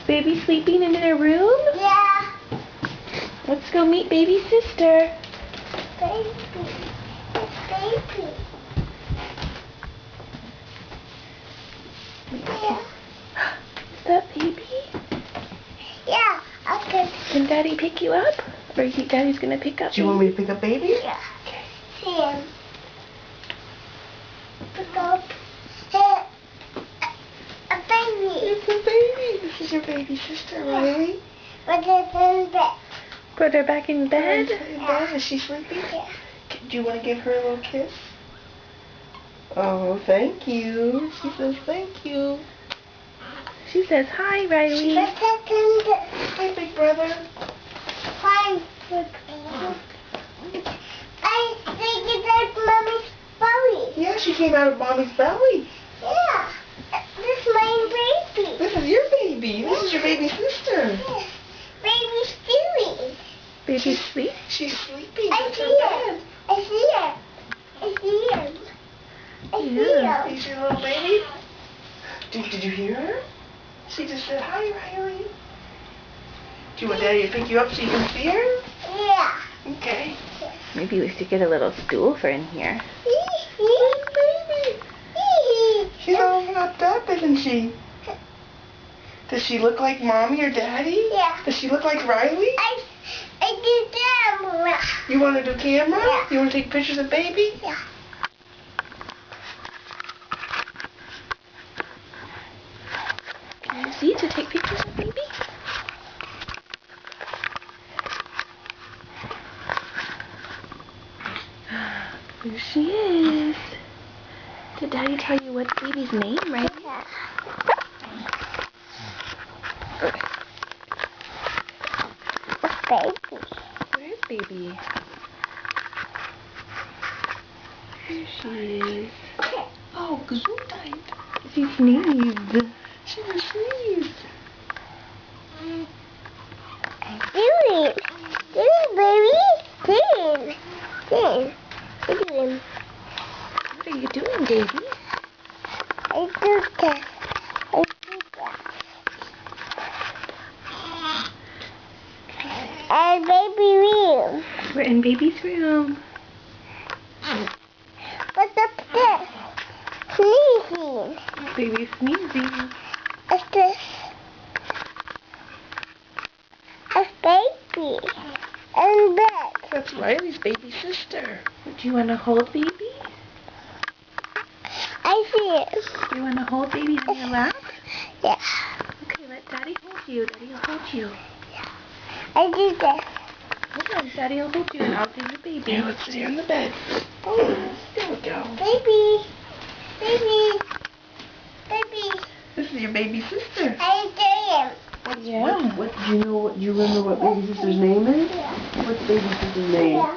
Baby sleeping in their room? Yeah. Let's go meet baby sister. Baby. Baby. Yeah. Is that baby? Yeah. Okay. Can Daddy pick you up? Or Daddy's gonna pick up? Do you want me to pick up baby? Yeah. Okay. See him. Pick up. A baby. It's a baby. This is your baby sister, Riley. But it's in bed. Put her back in bed? In bed? Is she sleeping? Yeah. Do you want to give her a little kiss? Oh, thank you. She says thank you. She says hi, Riley. But it's in bed. Hi, big brother. Fine. I think it's like Mommy's belly. Yeah, she came out of Mommy's belly. Yeah. This is my baby. This is your baby. This is your baby sister. Yeah. Baby's doing. Baby sleep? She's sleeping. I That's see her him. bed. I see him. I see him. I see Yeah. him. He's your little baby. Did you hear her? She just said, hi, Riley. Do you want Daddy to pick you up so you can see her? Yeah. Okay. Maybe we should get a little stool for in here. Baby. She's all wrapped up, isn't she? Does she look like Mommy or Daddy? Yeah. Does she look like Riley? I do camera. You want to do camera? Yeah. You want to take pictures of baby? Yeah. Can you see to take pictures of baby? There she is. Did Daddy tell you what baby's name, right? Yeah. Baby. Where's baby? Here she is. Oh, gesundheit. She sneezed. She was sneezed. Do it. Do it, baby. Do it. Do it. What are you doing, baby? I do that. I do that. And baby room. We're in baby's room. What's up there? Sneezing. Baby's sneezing. What's this? A baby. In bed. That's Riley's baby sister. Do you want to hold baby? I see it. Do you want to hold baby on your lap? Yeah. Okay, let Daddy hold you. Daddy will hold you. I do that. Hold on, Daddy will hold you and I'll do the baby. Here, let's sit here on the bed. Oh, there we go. Baby. Baby. Baby. This is your baby sister. I do him. Yeah. What do you know? What do you remember? What baby sister's name is? Yeah. What's baby sister's name? Yeah.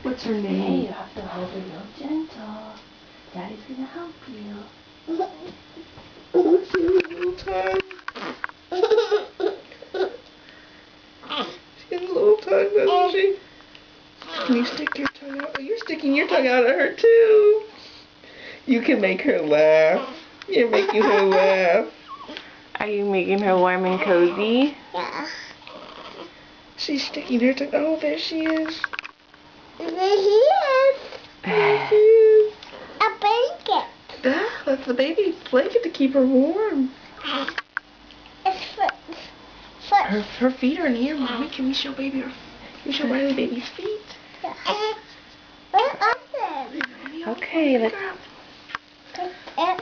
What's her Hey, name? you have to hold her real gentle. Daddy's gonna help you. Oh, she has a little tongue. She has a little tongue, doesn't she? Can you stick your tongue out? Oh, you're sticking your tongue out at her too. You can make her laugh. You're making her laugh. Are you making her warm and cozy? Yeah. She's sticking her tongue. Oh, there she is. There he is. There she is. A blanket. Ah, that's the baby blanket to keep her warm. It's foot. Foot. Her feet are in here, Mommy. Can we show baby her? Can we show Riley baby's feet? Yeah. Where are they? Okay, let's... And